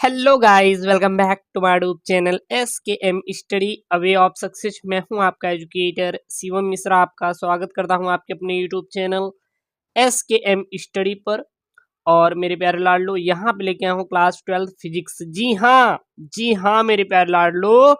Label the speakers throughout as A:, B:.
A: Hello guys, welcome back to my YouTube channel SKM study away of success. मैं हूं आपका educator Shivam Mishra. आपका स्वागत करता हूं आपके अपने यूट्यूब चैनल SKM स्टडी पर। और मेरे प्यारे लाडलो, यहाँ पे लेके आया हूँ क्लास 12 फिजिक्स। जी हाँ मेरे प्यारे लाडलो,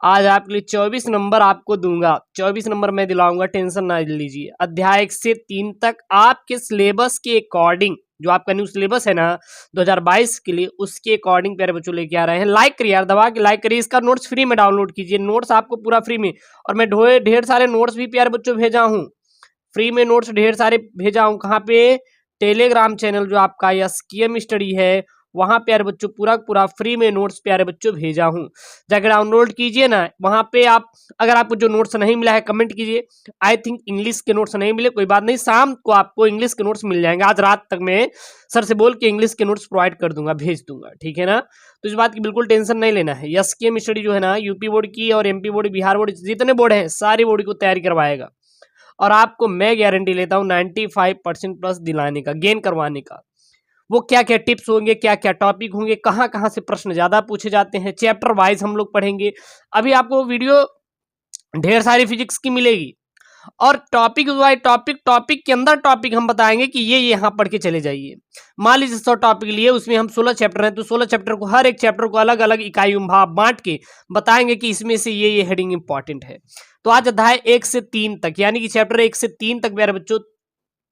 A: आज आपके लिए 24 नंबर आपको दूंगा। 24 नंबर मैं दिलाऊंगा, टेंशन ना लीजिए। अध्याय 1 से 3 तक आपके सिलेबस के अकॉर्डिंग, जो आपका न्यू सिलेबस है ना 2022 के लिए, उसके अकॉर्डिंग प्यारे बच्चों लेके आ रहे हैं। लाइक करिए यार, दबा के लाइक करिए। इसका नोट्स फ्री में डाउनलोड कीजिए, नोट्स आपको पूरा फ्री में। और मैं ढेर सारे नोट्स भी प्यारे बच्चों भेजा हूँ, फ्री में नोट्स ढेर सारे भेजा हूँ। कहाँ पे? टेलीग्राम चैनल जो आपका SKM स्टडी है, वहां प्यारे बच्चों पूरा फ्री में नोट्स प्यारे बच्चों भेजा हूँ। जाकर डाउनलोड कीजिए ना। वहां पे आप, अगर आपको जो नोट्स नहीं मिला है कमेंट कीजिए। आई थिंक इंग्लिश के नोट्स नहीं मिले, कोई बात नहीं, शाम को आपको इंग्लिश के नोट्स मिल जाएंगे। आज रात तक मैं सर से बोल के इंग्लिश के नोट्स प्रोवाइड कर दूंगा, भेज दूंगा, ठीक है ना। तो इस बात की बिल्कुल टेंशन नहीं लेना है। SKM स्टडी जो है ना, यूपी बोर्ड की और MP बोर्ड, बिहार बोर्ड, जितने बोर्ड हैं सारे बोर्ड को तैयारी करवाएगा। और आपको मैं गारंटी लेता हूँ 95% प्लस दिलाने का, गेन करवाने का। वो क्या क्या टिप्स होंगे, क्या क्या टॉपिक होंगे, कहाँ कहाँ से प्रश्न ज्यादा पूछे जाते हैं, चैप्टर वाइज हम लोग पढ़ेंगे। अभी आपको वीडियो ढेर सारी फिजिक्स की मिलेगी, और टॉपिक वाइज टॉपिक के अंदर टॉपिक हम बताएंगे कि ये यहाँ पढ़ के चले जाइए। मान लीजिए 100 टॉपिक लिए, उसमें हम 16 चैप्टर हैं, तो 16 चैप्टर को, हर एक चैप्टर को अलग अलग इकाई भाग बांट के बताएंगे कि इसमें से ये हेडिंग इंपॉर्टेंट है। तो आज अध्याय 1 से 3 तक, यानी कि चैप्टर 1 से 3 तक मेरे बच्चों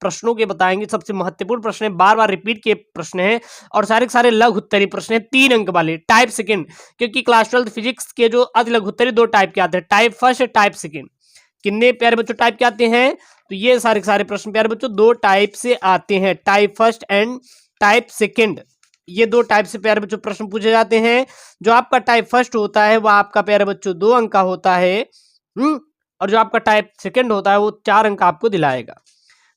A: प्रश्नों के बताएंगे। सबसे महत्वपूर्ण प्रश्न है, बार बार रिपीट के प्रश्न है, और सारे के सारे लघु उत्तरीय प्रश्न है, 3 अंक वाले, टाइप सेकंड। क्योंकि क्लास 12 फिजिक्स के जो अति लघु उत्तरीय 2 टाइप के आते हैं, टाइप फर्स्ट, टाइप सेकंड। कितने प्यारे बच्चों टाइप के आते हैं? तो ये सारे के सारे प्रश्न प्यारे बच्चों 2 टाइप से आते हैं, type first and type second. ये 2 टाइप से प्यारे बच्चों प्रश्न पूछे जाते हैं। जो आपका टाइप फर्स्ट होता है वह आपका प्यारे बच्चों 2 अंक का होता है, और जो आपका टाइप सेकंड होता है वो 4 अंक आपको दिलाएगा।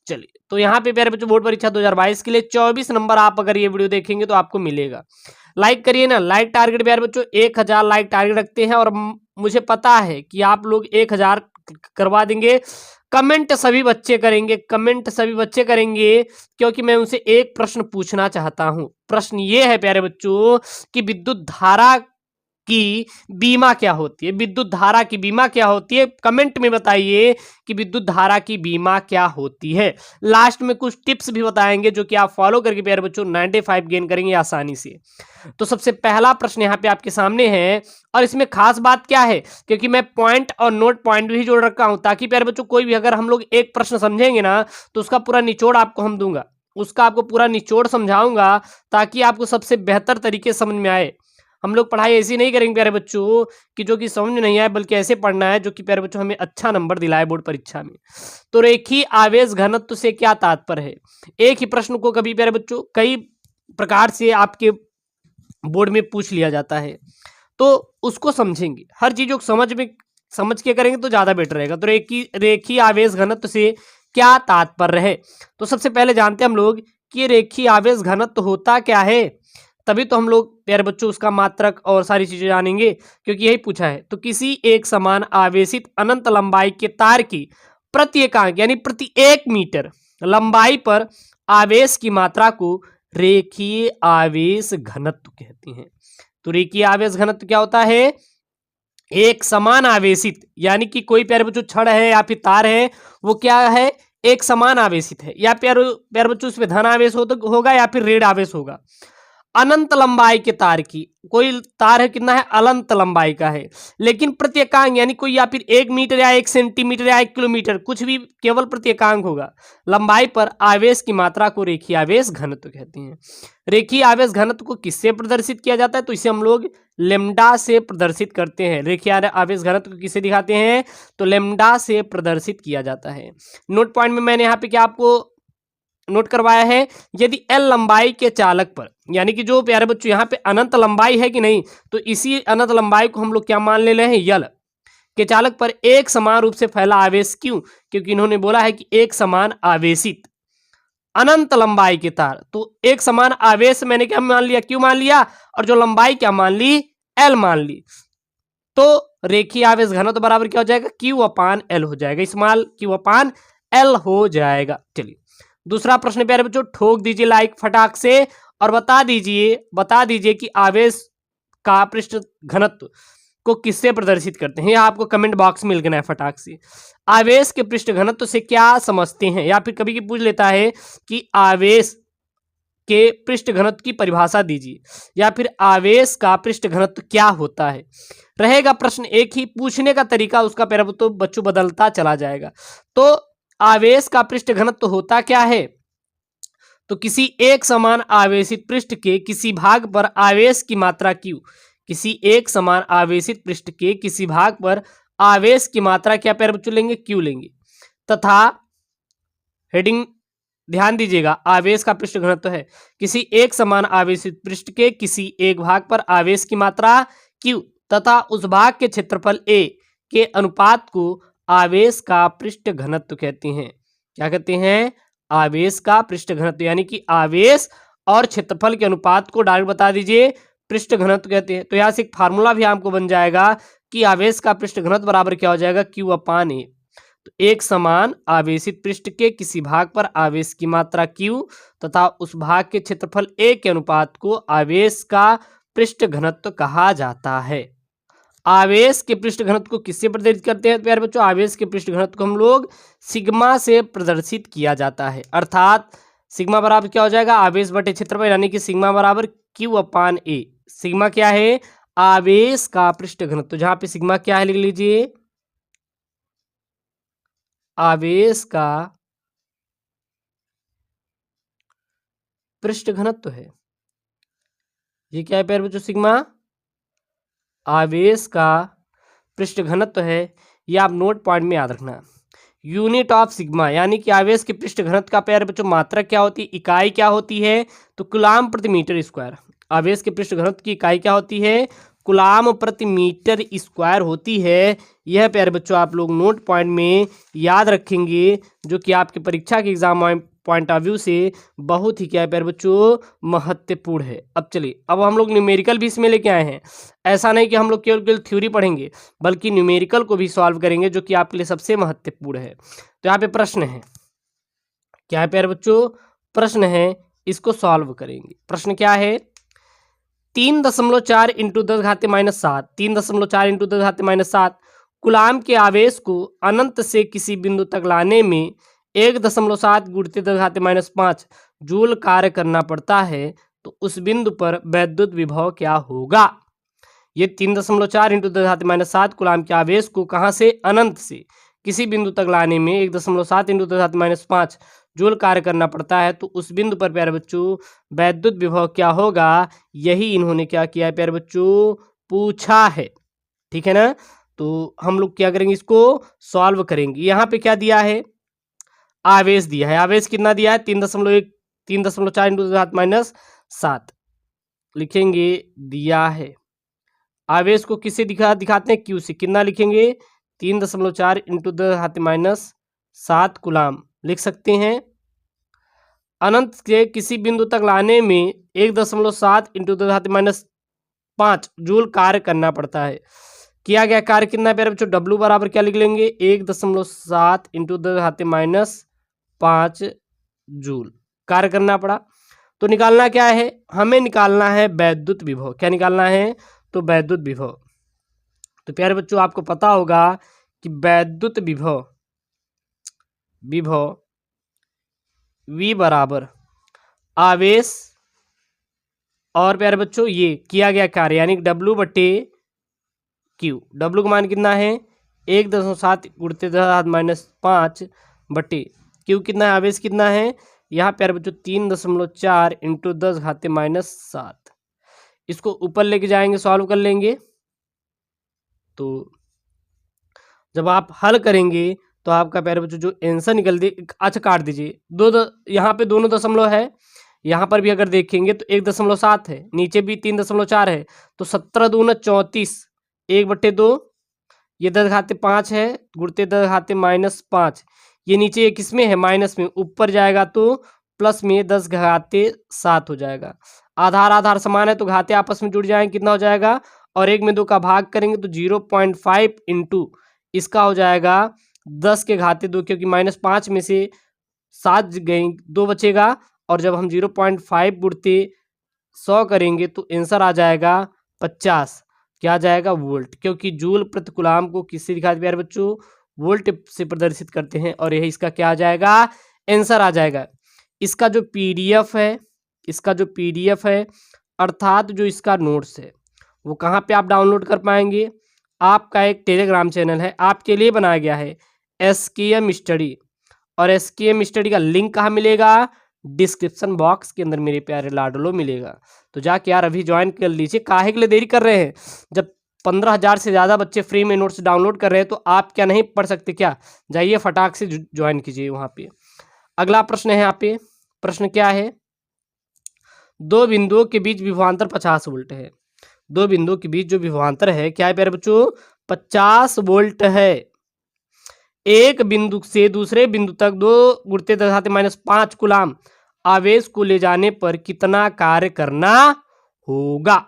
A: चलिए, तो यहाँ पे प्यारे बच्चों बोर्ड परीक्षा 2022 के लिए 24 नंबर आप अगर ये वीडियो देखेंगे तो आपको मिलेगा। लाइक करिए ना, लाइक टारगेट प्यारे बच्चों 1000 लाइक टारगेट रखते हैं, और मुझे पता है कि आप लोग 1000 करवा देंगे। कमेंट सभी बच्चे करेंगे, कमेंट सभी बच्चे करेंगे, क्योंकि मैं उनसे एक प्रश्न पूछना चाहता हूं। प्रश्न ये है प्यारे बच्चों कि विद्युत धारा की बीमा क्या होती है? विद्युत धारा की बीमा क्या होती है? कमेंट में बताइए कि विद्युत धारा की बीमा क्या होती है। लास्ट में कुछ टिप्स भी बताएंगे जो कि आप फॉलो करके प्यारे बच्चों 95 गेन करेंगे आसानी से। तो सबसे पहला प्रश्न यहाँ पे आपके सामने है, और इसमें खास बात क्या है, क्योंकि मैं पॉइंट और नोट पॉइंट भी जोड़ रखा हूं, ताकि प्यारे बच्चों कोई भी अगर हम लोग एक प्रश्न समझेंगे ना, तो उसका पूरा निचोड़ आपको हम दूंगा, उसका आपको पूरा निचोड़ समझाऊंगा, ताकि आपको सबसे बेहतर तरीके समझ में आए। हम लोग पढ़ाई ऐसी नहीं करेंगे प्यारे बच्चों कि जो कि समझ में नहीं आए, बल्कि ऐसे पढ़ना है जो कि प्यारे बच्चों हमें अच्छा नंबर दिलाए बोर्ड परीक्षा में। तो रेखीय आवेश घनत्व से क्या तात्पर्य है? एक ही प्रश्न को कभी प्यारे बच्चों कई प्रकार से आपके बोर्ड में पूछ लिया जाता है, तो उसको समझेंगे। हर चीज को समझ के करेंगे तो ज्यादा बेटर रहेगा। तो रेखीय आवेश घनत्व से क्या तात्पर्य है? तो सबसे पहले जानते हैं हम लोग कि रेखीय आवेश घनत्व होता क्या है, तभी तो हम लोग प्यारे बच्चों उसका मात्रक और सारी चीजें जानेंगे, क्योंकि यही पूछा है। तो किसी एक समान आवेशित अनंत लंबाई के तार की प्रति एकांक यानी प्रति 1 मीटर लंबाई पर आवेश की मात्रा को रेखीय आवेश घनत्व कहते हैं। तो रेखीय आवेश घनत्व क्या होता है? एक समान आवेशित, यानी कि कोई प्यारे बच्चों छड़ है या फिर तार है, वो क्या है? एक समान आवेशित है, या प्यारे बच्चों उसमें धन आवेश होगा या फिर ऋण आवेश होगा। अनंत लंबाई के तार की, कोई तार है कितना है? अनंत लंबाई का है, लेकिन प्रत्येकांक यानी कोई या फिर 1 मीटर या 1 सेंटीमीटर या 1 किलोमीटर, कुछ भी, केवल प्रत्येकांक होगा। लंबाई पर आवेश की मात्रा को रेखीय आवेश घनत्व कहते हैं। रेखीय आवेश घनत्व को किससे प्रदर्शित किया जाता है? तो इसे हम लोग लेम्डा से प्रदर्शित करते हैं। रेखीय आवेश घनत्व को किससे दिखाते हैं? तो लेम्डा से प्रदर्शित किया जाता है। नोट पॉइंट में मैंने यहाँ पे क्या आपको नोट करवाया है, यदि L लंबाई के चालक पर, यानी कि जो प्यारे बच्चों यहाँ पे अनंत लंबाई है कि नहीं, तो इसी अनंत लंबाई को हम लोग क्या मान ले रहे हैं? L के चालक पर एक समान रूप से फैला आवेश। क्यों? क्योंकि इन्होंने बोला है कि एक समान आवेशित अनंत लंबाई के तार, तो एक समान आवेश मैंने क्या मान लिया? क्यों मान लिया? और जो लंबाई क्या मान ली? L मान ली। तो रेखीय आवेश घनत्व बराबर क्या हो जाएगा? Q/L हो जाएगा, स्मॉल Q/L हो जाएगा। चलिए दूसरा प्रश्न प्यारे बच्चों ठोक दीजिए लाइक फटाक से, और बता दीजिए कि आवेश का पृष्ठ घनत्व को किससे प्रदर्शित करते हैं। आपको कमेंट बॉक्स में लिखना है फटाक से। आवेश के पृष्ठ घनत्व से क्या समझते हैं, या फिर कभी पूछ लेता है कि आवेश के पृष्ठ घनत्व की परिभाषा दीजिए, या फिर आवेश का पृष्ठ घनत्व क्या होता है। रहेगा प्रश्न एक ही, पूछने का तरीका उसका पैरा तो बच्चों बदलता चला जाएगा। तो आवेश का पृष्ठ घनत्व होता क्या है, तो किसी एक समान आवेशित पृष्ठ के किसी भाग पर आवेश की मात्रा Q, किसी एक समान आवेशित पृष्ठ के किसी भाग पर आवेश की मात्रा क्या पैर बच्चों लेंगे, Q लेंगे, तथा हेडिंग ध्यान दीजिएगा, आवेश का पृष्ठ घनत्व है किसी एक समान आवेशित पृष्ठ के किसी एक भाग पर आवेश की मात्रा Q तथा उस भाग के क्षेत्रफल A के अनुपात को आवेश का पृष्ठ घनत्व कहते हैं। क्या कहते हैं, आवेश का पृष्ठ घनत्व, यानी कि आवेश और क्षेत्रफल के अनुपात को डायरेक्ट बता दीजिए पृष्ठ घनत्व कहते हैं। तो यहाँ से एक फार्मूला भी आपको बन जाएगा कि आवेश का पृष्ठ घनत्व बराबर क्या हो जाएगा, Q/A। तो एक समान आवेशित पृष्ठ के किसी भाग पर आवेश की मात्रा Q तथा उस भाग के क्षेत्रफल A के अनुपात को आवेश का पृष्ठ घनत्व कहा जाता है। आवेश के पृष्ठ घनत्व को किससे प्रदर्शित करते हैं प्यारे बच्चों, आवेश के पृष्ठ घनत्व को हम लोग सिग्मा से प्रदर्शित किया जाता है। अर्थात सिग्मा बराबर क्या हो जाएगा, आवेश बटे क्षेत्रफल, यानी कि सिग्मा बराबर Q/A। सिग्मा क्या है, आवेश का पृष्ठ घनत्व, जहां पे सिग्मा क्या है लिख लीजिए, आवेश का पृष्ठ घनत्व है। ये क्या है प्यारे बच्चों, सिग्मा आवेश का पृष्ठ घनत्व है। ये आप नोट पॉइंट में याद रखना। यूनिट ऑफ सिग्मा, यानी कि आवेश के पृष्ठ घनत्व का प्यारे बच्चों मात्रक क्या होती है, इकाई क्या होती है, तो कूलाम प्रति मीटर स्क्वायर। आवेश के पृष्ठ घनत्व की इकाई क्या होती है, कूलाम प्रति मीटर स्क्वायर होती है। यह प्यारे बच्चों आप लोग नोट पॉइंट में याद रखेंगे, जो कि आपके परीक्षा के एग्जाम पॉइंट ऑफ व्यू से बहुत ही क्या है प्यारे बच्चों, महत्वपूर्ण है। अब चलिए, अब हम लोग न्यूमेरिकल भी इसमें लेके आए हैं। ऐसा नहीं कि हम लोग केवल थ्योरी पढ़ेंगे, बल्कि न्यूमेरिकल को भी सॉल्व करेंगे, जो कि आपके लिए सबसे महत्वपूर्ण है। तो यहाँ पे प्रश्न है, क्या है प्यारे बच्चों, प्रश्न है, इसको सॉल्व करेंगे। प्रश्न क्या है, 3.4 इंटू 10⁻⁷, 3.4 इंटू 10⁻⁷ कूलाम के आवेश को अनंत से किसी बिंदु तक लाने में 1.7 गुणित 10⁻5 जूल कार्य करना पड़ता है, तो उस बिंदु पर वैद्युत विभव क्या होगा। ये 3.4 इंटू 10⁻7 कूलाम के आवेश को कहाँ से, अनंत से किसी बिंदु तक लाने में 1.7 इंटू 10⁻5 जूल कार्य करना पड़ता है, तो उस बिंदु पर प्यारे बच्चों वैद्युत विभव क्या होगा। यही इन्होंने क्या किया है प्यारे बच्चों, पूछा है। ठीक है ना, तो हम लोग क्या करेंगे, इसको सॉल्व करेंगे। यहाँ पे क्या दिया है, आवेश दिया है। आवेश कितना दिया है, 3.4 इंटू 10⁻7 लिखेंगे, दिया है। आवेश को किससे दिखाते हैं, Q से। कितना लिखेंगे, 3.4 इंटू 10⁻7 कूलाम लिख सकते हैं। अनंत के किसी बिंदु तक लाने में 1.7 इंटू 10⁻5 जूल कार्य करना पड़ता है। किया गया कार्य कितना है प्यारे बच्चों, W बराबर क्या लिख लेंगे, 1.7 इंटू 10⁻5 जूल कार्य करना पड़ा। तो निकालना क्या है, हमें निकालना है वैद्युत विभव। क्या निकालना है, तो वैद्युत विभव। तो प्यारे बच्चों आपको पता होगा कि वैद्युत विभव V बराबर आवेश और प्यारे बच्चों ये किया गया कार्य, यानी W बटे Q। W का मान कितना है, 1.7 गुणित 10⁻5 बटे Q कितना है, आवेश कितना है, यहाँ प्यारे बच्चों 3.4 इंटू 10⁻7। इसको ऊपर लेके जाएंगे, सॉल्व कर लेंगे। तो जब आप हल करेंगे तो आपका प्यारे बच्चों जो आंसर निकल दे, अच्छा काट दीजिए, यहाँ पे दोनों दशमलव है, यहाँ पर भी अगर देखेंगे तो 1.7 है, नीचे भी 3.4 है, तो 17 दूना 34, 1/2, ये 10⁻5 है, गुणित 10⁻5, ये नीचे ये किसमें है, माइनस में, ऊपर जाएगा तो प्लस में 10⁻7 हो जाएगा। आधार आधार समान है तो घाते आपस में जुड़ जाएंगे, कितना हो जाएगा, और 1 में 2 का भाग करेंगे तो 0.5 इंटू इसका हो जाएगा 10⁻2, क्योंकि -5 में से 7 गए, 2 बचेगा, और जब हम 0.5 गुणते 100 करेंगे तो आंसर आ जाएगा 50। क्या आ जाएगा? वोल्ट, क्योंकि जूल प्रति कूलाम को किससे दिखाते प्यारे बच्चों? वोल्ट से प्रदर्शित करते हैं। और यही इसका क्या आ जाएगा? आंसर आ जाएगा। इसका जो पीडीएफ है, इसका जो पीडीएफ है अर्थात जो इसका नोट्स है वो कहाँ पे आप डाउनलोड कर पाएंगे? आपका एक टेलीग्राम चैनल है, आपके लिए बनाया गया है, SKM स्टडी। और SKM स्टडी का लिंक कहाँ मिलेगा? डिस्क्रिप्शन बॉक्स के अंदर मेरे प्यारे लाडलो मिलेगा। तो जाके यार अभी ज्वाइन कर लीजिए, काहे के लिए देरी कर रहे हैं? जब 15,000 से ज़्यादा बच्चे फ्री में नोट्स डाउनलोड कर रहे हैं तो आप क्या नहीं पढ़ सकते क्या? जाइए फटाक से ज्वाइन कीजिए वहाँ पे। अगला प्रश्न है यहाँ पे, प्रश्न क्या है? दो बिंदुओं के बीच विभवांतर 50 वोल्ट है। दो बिंदुओं के बीच जो विभवांतर है क्या है प्यारे बच्चों? 50 वोल्ट है। एक बिंदु से दूसरे बिंदु तक 2 × 10⁻5 कूलाम आवेश को ले जाने पर कितना कार्य करना होगा?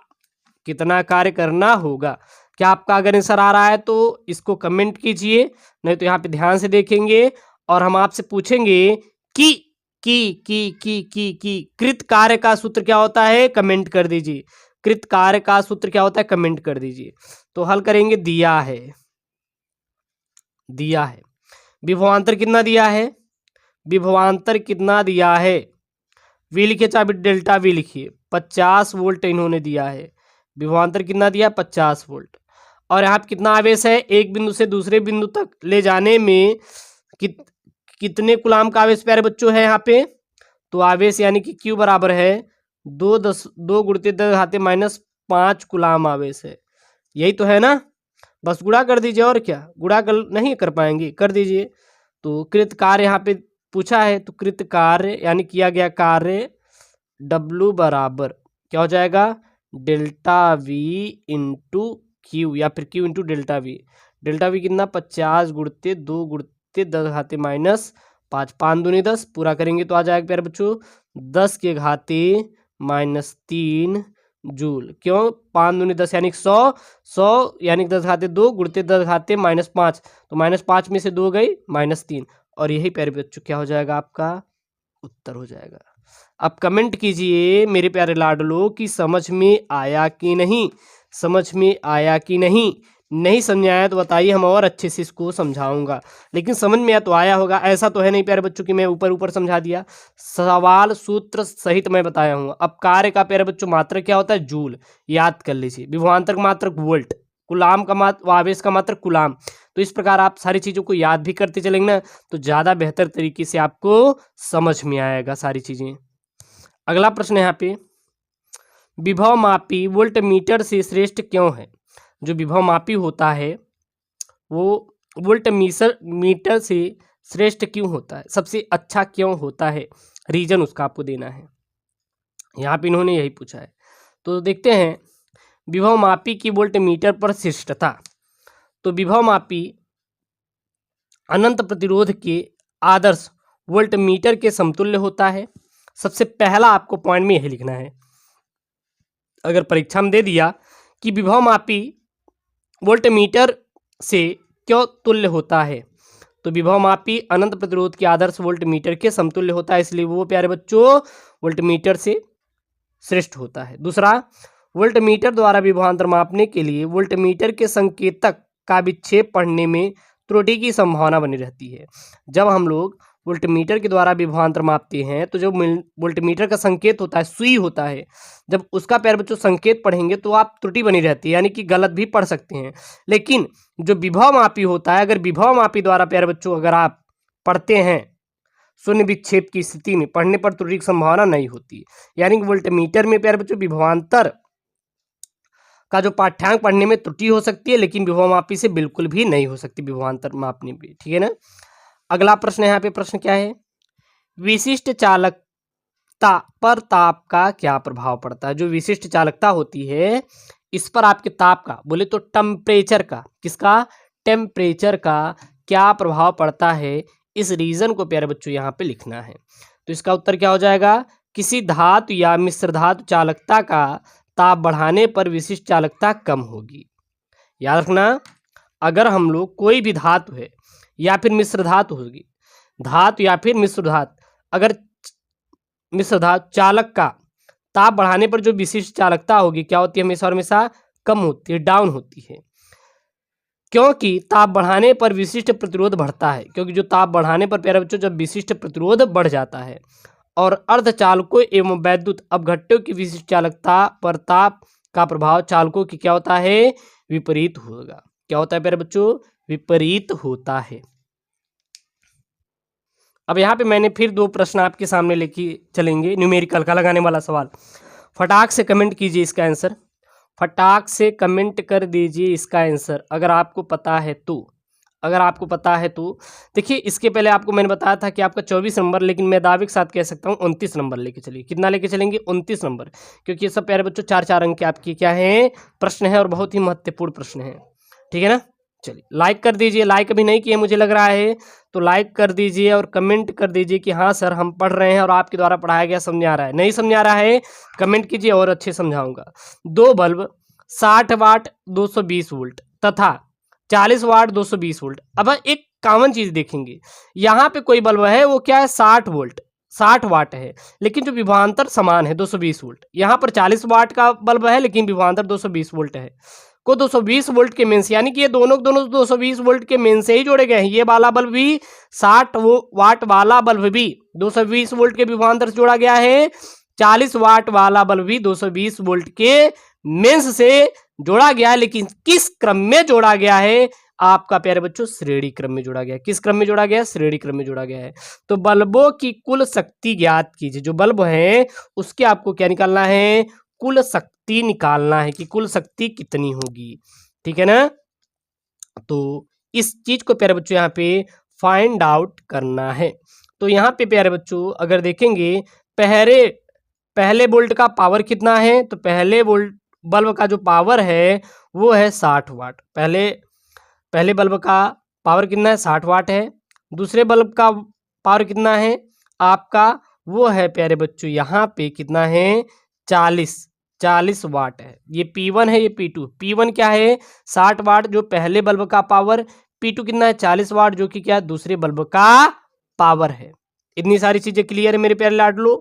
A: कितना कार्य करना होगा? क्या आपका अगर आंसर आ रहा है तो इसको कमेंट कीजिए, नहीं तो यहाँ पे ध्यान से देखेंगे और हम आपसे पूछेंगे कि कृत कार्य का सूत्र क्या होता है? कमेंट कर दीजिए। कृत कार्य का सूत्र क्या होता है? कमेंट कर दीजिए। तो हल करेंगे, दिया है, दिया है। विभवांतर कितना दिया है? विभवांतर कितना दिया है? वी लिखिए, चाहे डेल्टा वी लिखिए। 50 वोल्ट इन्होंने दिया है। विभवांतर कितना दिया? 50 वोल्ट। और यहाँ पे कितना आवेश है? एक बिंदु से दूसरे बिंदु तक ले जाने में कितने कूलाम का आवेश प्यारे बच्चों है यहाँ पे? तो आवेश यानी कि Q बराबर है 2 × 10⁻5 कूलाम आवेश है। यही तो है ना? बस गुणा कर दीजिए, और क्या? गुणा कर नहीं कर पाएंगे, कर दीजिए। तो कृत कार्य यहाँ पे पूछा है, तो कृत कार्य यानी किया गया कार्य W बराबर क्या हो जाएगा? डेल्टा V इंटू Q, या फिर Q into delta V। Delta V कितना? 50 × 2 × 10⁻5, 5 दूनी 10, पूरा करेंगे तो आ जाएगा प्यारे बच्चों 10⁻³ जूल। क्यों? 5 दूनी 10 यानी 100, 100 यानी 10⁻2 × 10⁻5, तो -5 में से 2 गई -3, और यही प्यारे बच्चों क्या हो जाएगा? आपका उत्तर हो जाएगा। अब कमेंट कीजिए मेरे प्यारे लाडलो कि समझ में आया कि नहीं, समझ में आया कि नहीं। नहीं समझ आया तो बताइए, हम और अच्छे से इसको समझाऊंगा। लेकिन समझ में तो आया होगा, ऐसा तो है नहीं प्यारे बच्चों कि मैं ऊपर ऊपर समझा दिया, सवाल सूत्र सहित मैं बताया हूँ। अब कार्य का प्यारे बच्चों मात्रक क्या होता है? जूल, याद कर लीजिए। विभवांतर का मात्रक वोल्ट, कूलाम का आवेश का मात्रक कूलाम। तो इस प्रकार आप सारी चीज़ों को याद भी करते चलेंगे ना, तो ज़्यादा बेहतर तरीके से आपको समझ में आएगा सारी चीज़ें। अगला प्रश्न है यहाँ पे, विभव मापी वोल्टमीटर से श्रेष्ठ क्यों है? जो विभव मापी होता है वो वोल्टमीटर से श्रेष्ठ क्यों होता है? सबसे अच्छा क्यों होता है? रीजन उसका आपको देना है। यहाँ पे इन्होंने यही पूछा है। तो देखते हैं, विभव मापी की वोल्टमीटर पर श्रेष्ठता। तो विभव मापी अनंत प्रतिरोध के आदर्श वोल्टमीटर के समतुल्य होता है। सबसे पहला आपको पॉइंट में यही लिखना है। अगर परीक्षा में दे दिया कि विभव मापी वोल्टमीटर से क्यों तुल्य होता है, तो विभव मापी अनंत प्रतिरोध के आदर्श वोल्टमीटर के समतुल्य होता है, इसलिए वो प्यारे बच्चों वोल्टमीटर से श्रेष्ठ होता है। दूसरा, वोल्टमीटर द्वारा विभवांतर मापने के लिए वोल्टमीटर के संकेतक का विक्षेप पढ़ने में त्रुटि की संभावना बनी रहती है। जब हम लोग वोल्टमीटर के द्वारा विभवांतर मापते हैं तो जो वोल्टमीटर का संकेत होता है, सुई होता है, जब उसका प्यारे बच्चों संकेत पढ़ेंगे तो आप त्रुटि बनी रहती है, यानी कि गलत भी पढ़ सकते हैं। लेकिन जो विभव मापी होता है, अगर विभव मापी द्वारा प्यारे बच्चों अगर आप पढ़ते हैं शून्य विक्षेप की स्थिति में, पढ़ने पर त्रुटि की संभावना नहीं होती। यानी कि वोल्टमीटर में प्यारे बच्चों विभवांतर का जो पाठ्यांक पढ़ने में त्रुटि हो सकती है, लेकिन विभव मापी से बिल्कुल भी नहीं हो सकती विभवांतर मापने में। ठीक है ना? अगला प्रश्न यहाँ पे, प्रश्न क्या है, विशिष्ट चालकता पर ताप का क्या प्रभाव पड़ता है? जो विशिष्ट चालकता होती है इस पर आपके ताप का, बोले तो टेम्परेचर का, किसका? टेम्परेचर का क्या प्रभाव पड़ता है? इस रीजन को प्यारे बच्चों यहाँ पे लिखना है। तो इसका उत्तर क्या हो जाएगा? किसी धातु या मिश्र धातु चालकता का ताप बढ़ाने पर विशिष्ट चालकता कम होगी। याद रखना, अगर हम लोग कोई भी धातु है या फिर मिश्र धातु होगी, धातु या फिर मिश्र धातु, अगर मिश्र धातु चालक का ताप बढ़ाने पर जो विशिष्ट चालकता होगी क्या होती है, हमेशा और हमेशा कम होती है, डाउन होती है। क्योंकि ताप बढ़ाने पर विशिष्ट प्रतिरोध बढ़ता है, क्योंकि जो ताप बढ़ाने पर प्यारे बच्चों जब विशिष्ट प्रतिरोध बढ़ जाता है और अर्धचालकों एवं वैद्युत अपघट्यों की विशिष्ट चालकता पर ताप का प्रभाव चालकों की क्या होता है, विपरीत होगा। क्या होता है प्यारे बच्चों, विपरीत होता है। अब यहाँ पे मैंने फिर दो प्रश्न आपके सामने लेके चलेंगे, न्यूमेरिकल का लगाने वाला सवाल। फटाक से कमेंट कीजिए इसका आंसर, फटाक से कमेंट कर दीजिए इसका आंसर अगर आपको पता है तो। अगर आपको पता है तो देखिए, इसके पहले आपको मैंने बताया था कि आपका 24 नंबर, लेकिन मैं दावे के साथ कह सकता हूँ 29 नंबर लेके चलिए। कितना लेके चलेंगे, 29 नंबर, क्योंकि ये सब प्यारे बच्चों 4-4 अंक के आपकी क्या है, प्रश्न है और बहुत ही महत्वपूर्ण प्रश्न है। ठीक है ना। चलिए लाइक कर दीजिए, लाइक अभी नहीं किए मुझे लग रहा है, तो लाइक कर दीजिए और कमेंट कर दीजिए कि हाँ सर हम पढ़ रहे हैं और आपके द्वारा पढ़ाया गया समझ आ रहा है। नहीं समझ आ रहा है कमेंट कीजिए और अच्छे समझाऊंगा। दो बल्ब 60 वाट 220 वोल्ट तथा 40 वाट 220 वोल्ट। अब एक कॉमन चीज देखेंगे, यहाँ पे कोई बल्ब है वो क्या है 60 वोल्ट 60 वाट है, लेकिन जो विभवांतर समान है 220 वोल्ट। यहाँ पर 40 वाट का बल्ब है लेकिन विभवांतर 220 वोल्ट है, को 220 वोल्ट के मेन से, यानी कि ये दोनों 220 वोल्ट के मेन से ही जोड़े गए हैं। ये वाला बल्ब भी 60 वाट वाला बल्ब भी 220 वोल्ट के विभवांतर से जोड़ा गया है, 40 वाट वाला बल्ब भी 220 वोल्ट के मेंस से जोड़ा गया है। लेकिन किस क्रम में जोड़ा गया है आपका प्यारे बच्चों, श्रेणी क्रम में जोड़ा गया है। किस क्रम में जोड़ा गया है, श्रेणी क्रम में जोड़ा गया है। तो बल्बों की कुल शक्ति ज्ञात कीजिए, जो बल्ब है उसके आपको क्या निकालना है, कुल शक्ति निकालना है कि कुल शक्ति कितनी होगी। ठीक है ना। तो इस चीज को प्यारे बच्चों यहाँ पे फाइंड आउट करना है। तो यहाँ पे प्यारे बच्चों अगर देखेंगे पहले वोल्ट का पावर कितना है, तो पहले वोल्ट बल्ब का जो पावर है वो है 60 वाट। पहले बल्ब का पावर कितना है, 60 वाट है। दूसरे बल्ब का पावर कितना है आपका, वो है प्यारे बच्चों यहाँ पे कितना है, 40 वाट है। ये P1 है, ये P2। P1 क्या है 60 वाट जो पहले बल्ब का पावर, P2 कितना है 40 वाट जो कि क्या है दूसरे बल्ब का पावर है। इतनी सारी चीजें क्लियर है मेरे प्यारे लाडलो।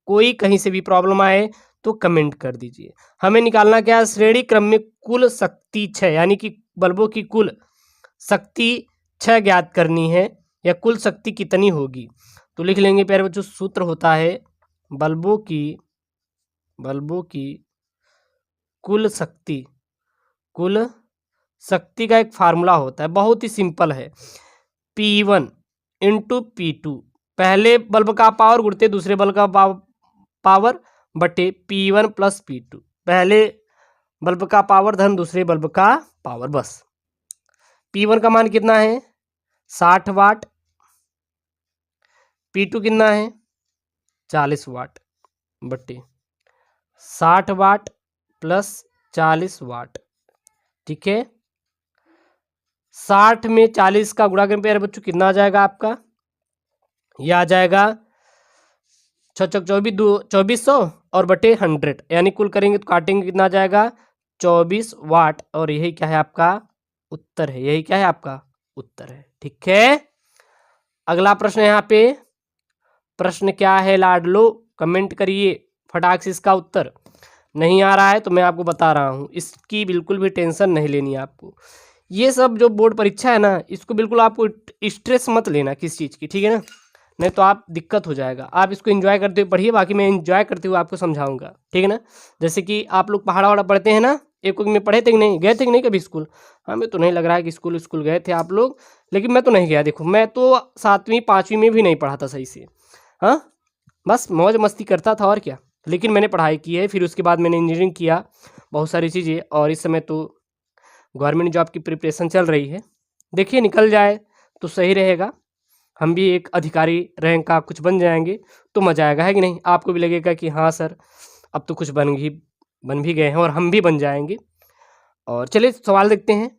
A: कोई कहीं से भी प्रॉब्लम आए तो कमेंट कर दीजिए। हमें निकालना क्या है, श्रेणी क्रम में कुल शक्ति 6, यानी कि बल्बों की कुल शक्ति 6 ज्ञात करनी है, या कुल शक्ति कितनी होगी। तो लिख लेंगे प्यारे बच्चों, सूत्र होता है बल्बों की कुल शक्ति का एक फार्मूला होता है, बहुत ही सिंपल है, P1 इंटू P2, पहले बल्ब का पावर गुणते दूसरे बल्ब का पावर बटे P1 प्लस P2, पहले बल्ब का पावर धन दूसरे बल्ब का पावर। बस P1 का मान कितना है 60 वाट, P2 कितना है 40 वाट बटे 60 वाट प्लस 40 वाट। ठीक है, 60 में 40 का गुणा करें प्यारे बच्चों कितना आ जाएगा आपका, यह आ जाएगा 2400 और बटे 100, यानी कुल करेंगे तो काटेंगे कितना आ जाएगा 24 वाट। और यही क्या है आपका उत्तर है, यही क्या है आपका उत्तर है। ठीक है, अगला प्रश्न यहाँ पे, प्रश्न क्या है लाडलो, कमेंट करिए फटाक से। इसका उत्तर नहीं आ रहा है तो मैं आपको बता रहा हूँ, इसकी बिल्कुल भी टेंशन नहीं लेनी है आपको। ये सब जो बोर्ड परीक्षा है ना, इसको बिल्कुल आपको स्ट्रेस मत लेना किस चीज़ की, ठीक है ना, नहीं तो आप दिक्कत हो जाएगा। आप इसको एंजॉय करते हुए पढ़िए, बाकी मैं एंजॉय करते हुए आपको समझाऊंगा। ठीक है ना, जैसे कि आप लोग पहाड़ा वहाड़ा पढ़ते हैं ना, एक में पढ़े थे कि नहीं, गए थे कि नहीं कभी स्कूल। हमें तो नहीं लग रहा है कि स्कूल गए थे आप लोग, लेकिन मैं तो नहीं गया। देखो मैं तो 7वीं 5वीं में भी नहीं पढ़ा था सही से, हाँ बस मौज मस्ती करता था और क्या। लेकिन मैंने पढ़ाई की है, फिर उसके बाद मैंने इंजीनियरिंग किया, बहुत सारी चीज़ें, और इस समय तो गवर्नमेंट जॉब की प्रिपरेशन चल रही है। देखिए निकल जाए तो सही रहेगा, हम भी एक अधिकारी रैंक का कुछ बन जाएंगे तो मजा आएगा, है कि नहीं। आपको भी लगेगा कि हाँ सर अब तो कुछ बन भी गए हैं और हम भी बन जाएंगे। और चलिए सवाल देखते हैं।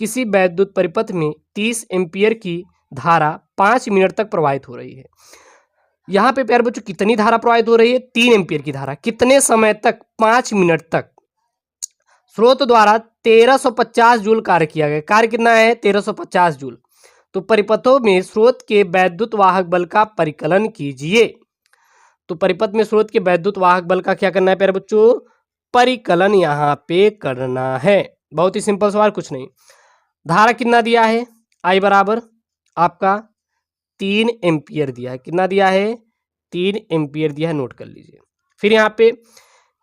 A: किसी वैद्युत परिपथ में 30 एम्पियर की धारा 5 मिनट तक प्रवाहित हो रही है। यहाँ पे प्यारे बच्चों कितनी धारा प्रवाहित हो रही है, 3 एम्पियर की धारा, कितने समय तक, 5 मिनट तक। स्रोत द्वारा 1350 जूल कार्य किया गया, कार्य कितना है 1350 जूल। तो परिपथों में स्रोत के वैद्युत वाहक बल का परिकलन कीजिए। तो परिपथ में स्रोत के वैद्युत वाहक बल का क्या करना है प्यारे बच्चों, परिकलन यहाँ पे करना है। बहुत ही सिंपल सवाल, कुछ नहीं। धारा कितना दिया है, आई बराबर आपका 3 एम्पियर दिया है। कितना दिया है, 3 एम्पियर दिया है, नोट कर लीजिए। फिर यहाँ पे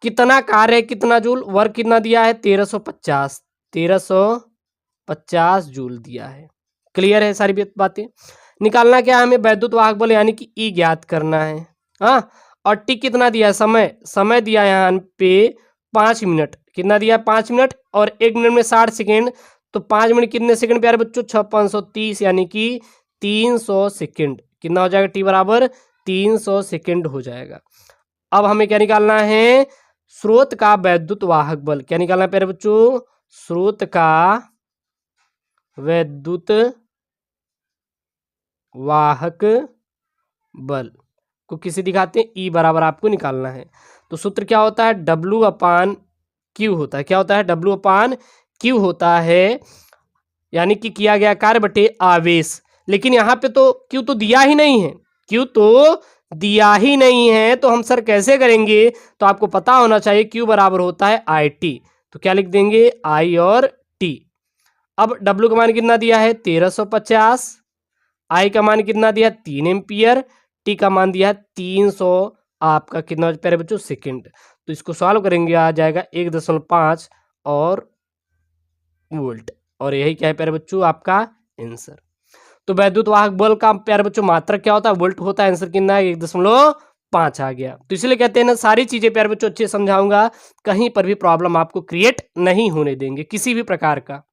A: कितना कार्य है, कितना जूल, वर्क कितना दिया है 1350 जूल दिया है। क्लियर है सारी बातें। निकालना क्या है हमें, वैद्युत वाहक बल यानी कि ई ज्ञात करना है। हाँ, और टी कितना दिया है, समय दिया है यहाँ पे 5 मिनट। कितना दिया है 5 मिनट, और 1 मिनट में 60 सेकेंड, तो 5 मिनट कितने सेकंड प्यारे बच्चों, 6 यानी कि 300 सेकंड। कितना हो जाएगा, टी बराबर 300 सेकंड हो जाएगा। अब हमें क्या निकालना है, स्रोत का वैद्युत वाहक बल। क्या निकालना है प्यारे बच्चों, स्रोत का वैद्युत वाहक बल को किसे दिखाते हैं, ई बराबर आपको निकालना है। तो सूत्र क्या होता है, W/Q होता है। क्या होता है, W/Q होता है, यानी कि किया गया कार्य बटे आवेश। लेकिन यहाँ पे तो Q तो दिया ही नहीं है, Q तो दिया ही नहीं है, तो हम सर कैसे करेंगे। तो आपको पता होना चाहिए Q बराबर होता है IT। तो क्या लिख देंगे, I और T। अब W का मान कितना दिया है 1350, I का मान कितना दिया 3 एम्पियर, T का मान दिया 300 आपका कितना प्यारे बच्चों, सेकंड। तो इसको सॉल्व करेंगे, आ जाएगा 1.5 और वोल्ट, और यही क्या है प्यारे बच्चों आपका आंसर। तो वैद्युत वाहक बल का प्यारे बच्चों मात्रक क्या होता है, वोल्ट होता है। आंसर कितना है, 1.5 आ गया। तो इसलिए कहते हैं ना, सारी चीजें प्यारे बच्चों अच्छे समझाऊंगा, कहीं पर भी प्रॉब्लम आपको क्रिएट नहीं होने देंगे किसी भी प्रकार का।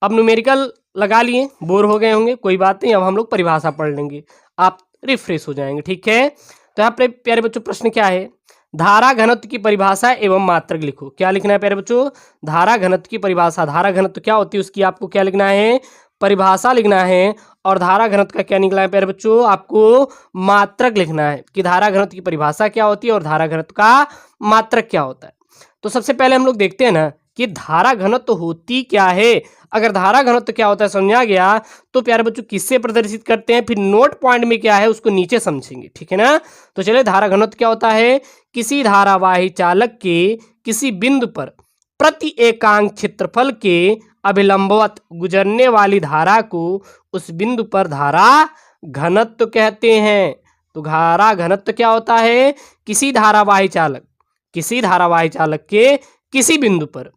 A: अब न्यूमेरिकल लगा लिए, बोर हो गए होंगे, कोई बात नहीं। अब हम लोग परिभाषा पढ़ लेंगे, आप रिफ्रेश हो जाएंगे, ठीक है। तो यहाँ पे प्यारे बच्चों प्रश्न क्या है, धारा घनत्व की परिभाषा एवं मात्रक लिखो। क्या लिखना है प्यारे बच्चों, धारा घनत्व की परिभाषा। धारा घनत्व क्या होती है उसकी आपको क्या लिखना है, परिभाषा लिखना है। और धारा घनत्व का क्या निकला है प्यारे बच्चों, आपको मात्रक लिखना है कि धारा घनत्व की परिभाषा क्या होती है और धारा घनत्व का मात्रक क्या होता है। तो सबसे पहले हम लोग देखते हैं ना कि धारा घनत्व होती क्या है। अगर धारा घनत्व क्या होता है समझा गया, तो प्यारे बच्चों किससे प्रदर्शित करते हैं, फिर नोट पॉइंट में क्या है उसको नीचे समझेंगे, ठीक है ना। तो चलिए, धारा घनत्व क्या होता है, किसी धारावाही चालक के किसी बिंदु पर प्रति एकांक क्षेत्रफल के अभिलंबवत गुजरने वाली धारा को उस बिंदु पर धारा घनत्व कहते हैं। तो धारा घनत्व क्या होता है, किसी धारावाही चालक के किसी बिंदु पर,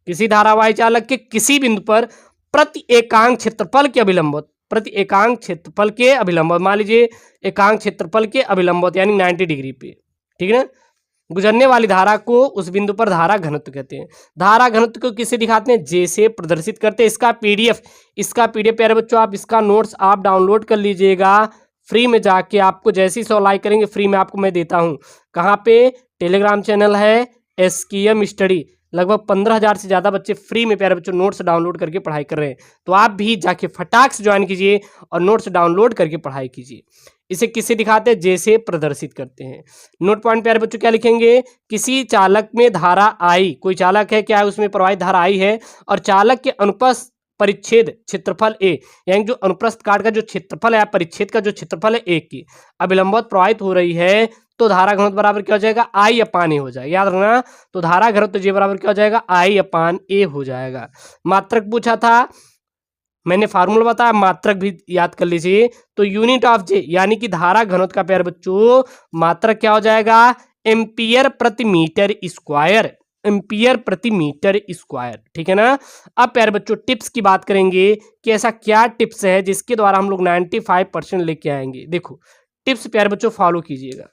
A: किसी धारावाही चालक के किसी बिंदु पर प्रति एकांक क्षेत्रफल के अभिलंबवत, प्रति एकांक क्षेत्रफल के अभिलंबवत, मान लीजिए एकांक क्षेत्रफल के अभिलंबवत यानी 90 डिग्री पे, ठीक है ना, गुजरने वाली धारा को उस बिंदु पर धारा घनत्व कहते हैं। धारा घनत्व को किससे दिखाते हैं, जैसे प्रदर्शित करते हैं। इसका पीडीएफ प्यारे बच्चों आप इसका नोट्स आप डाउनलोड कर लीजिएगा फ्री में जाके। आपको जैसे ही 100 लाइक करेंगे फ्री में आपको मैं देता हूँ। कहाँ पे, टेलीग्राम चैनल है SKM स्टडी। लगभग 15,000 से ज़्यादा बच्चे फ्री में प्यारे बच्चों नोट्स डाउनलोड करके पढ़ाई कर रहे हैं। तो आप भी जाके फटाक से ज्वाइन कीजिए और नोट्स डाउनलोड करके पढ़ाई कीजिए। इसे किससे दिखाते हैं, जैसे प्रदर्शित करते हैं। नोट पॉइंट प्यारे बच्चों क्या लिखेंगे, किसी चालक में धारा आई, कोई चालक है, क्या है उसमें प्रवाहित धारा आई है, और चालक के अनुप्रस्थ परिच्छेद क्षेत्रफल ए, यानी जो अनुप्रस्थ काट का जो क्षेत्रफल है, परिच्छेद का जो क्षेत्रफल है ए की अभिलंबवत प्रवाहित हो रही है, तो धारा घनत्व बराबर क्या हो जाएगा, I/A हो जाएगा। याद रखना, तो धारा घनत्व J बराबर क्या हो जाएगा, I/A हो जाएगा। मात्रक पूछा था, मैंने फार्मूला बताया, मात्रक भी याद कर लीजिए। तो यूनिट ऑफ J यानी कि धारा घनत्व का प्यारे बच्चों मात्रक क्या हो जाएगा, एम्पियर प्रति मीटर स्क्वायर, एम्पियर प्रति मीटर स्क्वायर, ठीक है ना। अब प्यारे बच्चों टिप्स की बात करेंगे कि ऐसा क्या टिप्स है जिसके द्वारा हम लोग 95% लेके आएंगे। देखो टिप्स प्यारे बच्चों फॉलो कीजिएगा।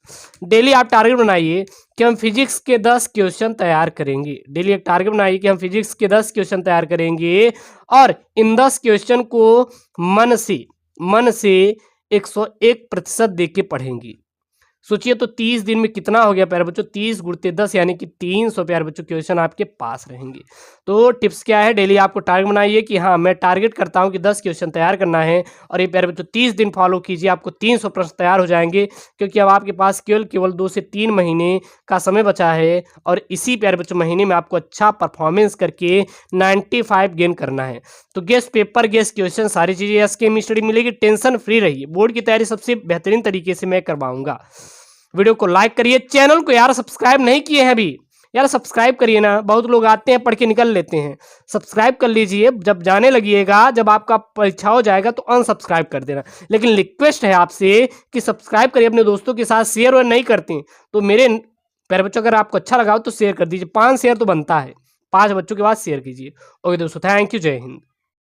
A: डेली आप टारगेट बनाइए कि हम फिजिक्स के 10 क्वेश्चन तैयार करेंगे। डेली एक टारगेट बनाइए कि हम फिजिक्स के 10 क्वेश्चन तैयार करेंगे, और इन 10 क्वेश्चन को मन से 101% देके पढ़ेंगे। सोचिए तो 30 दिन में कितना हो गया प्यारे बच्चों, 30 × 10 यानी कि 300 प्यारे बच्चों क्वेश्चन आपके पास रहेंगे। तो टिप्स क्या है, डेली आपको टारगेट बनाइए कि हाँ मैं टारगेट करता हूँ कि 10 क्वेश्चन तैयार करना है, और ये प्यारे बच्चों 30 दिन फॉलो कीजिए, आपको 300 प्रश्न तैयार हो जाएंगे। क्योंकि अब आपके पास केवल 2 से 3 महीने का समय बचा है, और इसी प्यारे बच्चों महीने में आपको अच्छा परफॉर्मेंस करके 95 गेन करना है। तो गेस्ट पेपर, गेस्ट क्वेश्चन, सारी चीज़ें SKM स्टडी मिलेगी। टेंशन फ्री रहिए, बोर्ड की तैयारी सबसे बेहतरीन तरीके से मैं करवाऊंगा। वीडियो को लाइक करिए, चैनल को यार सब्सक्राइब नहीं किए हैं अभी, यार सब्सक्राइब करिए ना। बहुत लोग आते हैं पढ़ के निकल लेते हैं, सब्सक्राइब कर लीजिए। जब जाने लगिएगा, जब आपका परीक्षा हो जाएगा तो अनसब्सक्राइब कर देना। लेकिन रिक्वेस्ट है आपसे कि सब्सक्राइब करिए, अपने दोस्तों के साथ शेयर और नहीं करते तो मेरे प्यारे बच्चों अगर आपको अच्छा लगा हो तो शेयर कर दीजिए। 5 शेयर तो बनता है, 5 बच्चों के बाद शेयर कीजिए। ओके दोस्तों, थैंक यू, जय हिंद।